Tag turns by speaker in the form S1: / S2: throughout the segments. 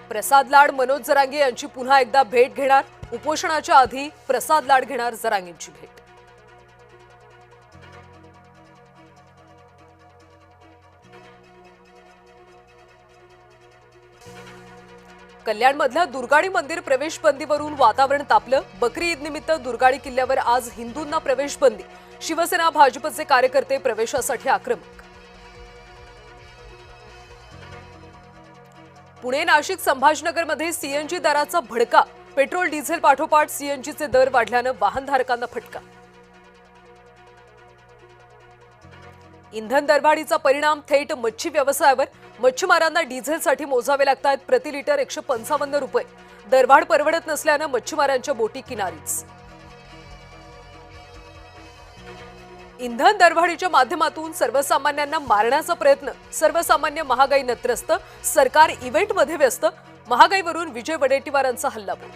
S1: प्रसाद लाड मनोज जरांगे यांची पुन्हा एकदा भेट घेणार। उपोषणाच्या आधी प्रसाद लाड घेणार जरांगेंची भेट। कल्याणमधल्या दुर्गाडी मंदिर प्रवेश बंदीवरून वातावरण तापलं। बकरी ईद निमित्त दुर्गाडी किल्ल्यावर आज हिंदूंना प्रवेश बंदी। शिवसेना भाजपचे कार्यकर्ते प्रवेशासाठी आक्रमक। पुणे नाशिक संभाजीनगरमध्ये सीएनजी दराचा भडका। पेट्रोल डिझेल पाठोपाठ सीएनजीचे दर वाढल्यानं वाहनधारकांना फटका। इंधन दरवाढीचा परिणाम थेट मच्छी व्यवसायावर। मच्छीमारांना डिझेलसाठी मोजावे लागतात प्रति लिटर 155 रुपये। दरवाढ परवडत नसल्यानं मच्छीमारांच्या बोटी किनारीच। इंधन दरवाढीच्या माध्यमातून सर्वसामान्यांना मारण्याचा प्रयत्न। सर्वसामान्य महागाई त्रस्त। सरकार इव्हेंटमध्ये व्यस्त। महागाईवरून विजय वडेट्टीवारांचा हल्लाबोल।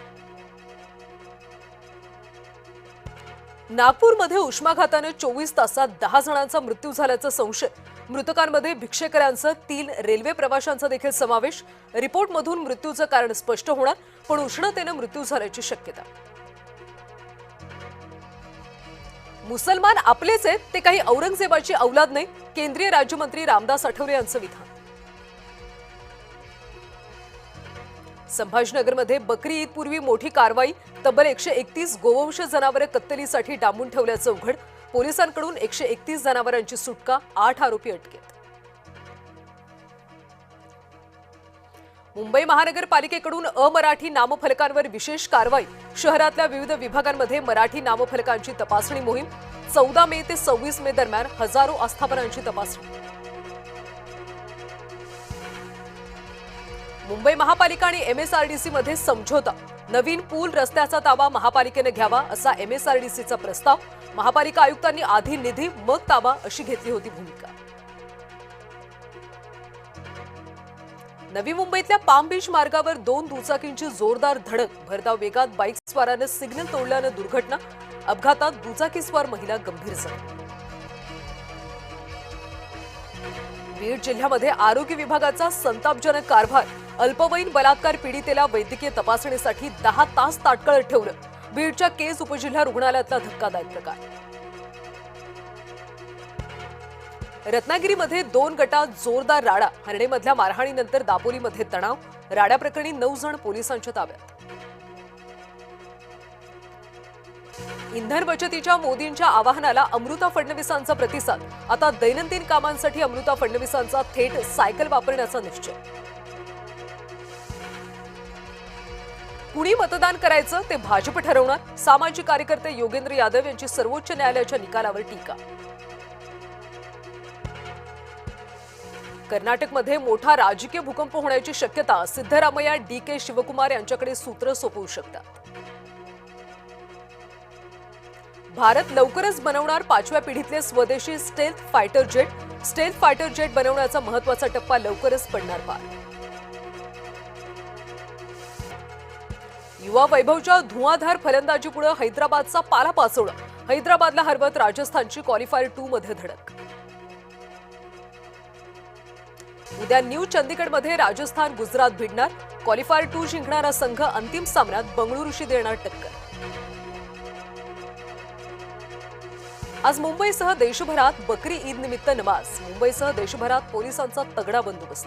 S1: नागपूरमध्ये उष्माघाताने 24 तासात 10 जणांचा मृत्यू झाल्याचा संशय। मृतकांमध्ये भिक्षेकरांचा 3 रेल्वे प्रवाशांचा देखील समावेश। रिपोर्टमधून मृत्यूचं कारण स्पष्ट होणार, पण उष्णतेने मृत्यू झाल्याची शक्यता। मुसलमान आपलेच आहेत, ते काही औरंगजेबाची औलाद नाही। केंद्रीय राज्यमंत्री रामदास आठवले यांचं विधान। संभाजीनगरमध्ये बकरी ईद पूर्वी मोठी कारवाई। तब्बल 131 गोवंश जनावरे कत्तलीसाठी डांबून ठेवल्याचं उघड। पोलिसांकडून 131 जनावरांची सुटका। 8 आरोपी अटकेत। मुंबई महानगरपालिकेकडून अमराठी नामफलकांवर विशेष कारवाई। शहरातल्या विविध विभागांमध्ये मराठी नामफलकांची तपासणी मोहीम। 14 मे ते 26 मे दरम्यान हजारो आस्थापनांची तपासणी। मुंबई महापालिका आणि एमएसआरडीसी मध्ये समझोता। नवीन पूल रस्त्याचा ताबा महापालिकेने घ्यावा असा एमएसआरडीसीचा प्रस्ताव। महापालिका आयुक्तांनी आधी निधी मग ताबा अशी घेतली होती भूमिका। नवी मुंबईतल्या पाम बीच मार्गावर 2 दुचाकींची जोरदार धडक। भरधाव वेगात बाईक स्वाराने सिग्नल तोडल्यानं दुर्घटना। अपघातात दुचाकीस्वार महिला गंभीर जखमी। बीड जिल्ह्यामध्ये आरोग्य विभागाचा संतापजनक कारभार। अल्पवयीन बलात्कार पीडितेला वैद्यकीय तपासणीसाठी 10 तास ताटकळत ठेवलं। बीडच्या केज उपजिल्हा रुग्णालयातला धक्कादायक प्रकार। रत्नागिरीमध्ये 2 गटात जोरदार राडा। हर्णेमधल्या मारहाणीनंतर दापोलीमध्ये तणाव। राड्याप्रकरणी 9 जण पोलिसांच्या ताब्यात। इंधन बचतीच्या मोदींच्या आवाहनाला अमृता फडणवीसांचा प्रतिसाद। आता दैनंदिन कामांसाठी अमृता फडणवीसांचा थेट सायकल वापरण्याचा निश्चय। कुणी मतदान करायचं ते भाजप ठरवणार। सामाजिक कार्यकर्ते योगेंद्र यादव यांची सर्वोच्च न्यायालयाच्या निकालावर टीका। कर्नाटकमध्ये मोठा राजकीय भूकंप होण्याची शक्यता। सिद्धरामय्या DK शिवकुमार यांच्याकडे सूत्र सोपवू शकतात। भारत लवकरच बनवणार 5व्या पिढीतले स्वदेशी stealth fighter jet. Stealth fighter jet बनवण्याचा महत्त्वाचा टप्पा लवकरच पडणार पार। युवा वैभवच्या धुआंधार फलंदाजीपुढे हैदराबादचा पाला पाचवला। हैदराबादला हरवत राजस्थानची क्वालिफायर 2 मध्ये धडक। उद्या न्यू चंदीगडमध्ये राजस्थान गुजरात भिडणार। क्वालिफायर 2 जिंकणारा संघ अंतिम सामन्यात बंगळुरूशी देणार टक्कर। आज मुंबईसह देशभरात बकरी ईद निमित्त नमाज। मुंबईसह देशभरात पोलिसांचा तगडा बंदोबस्त।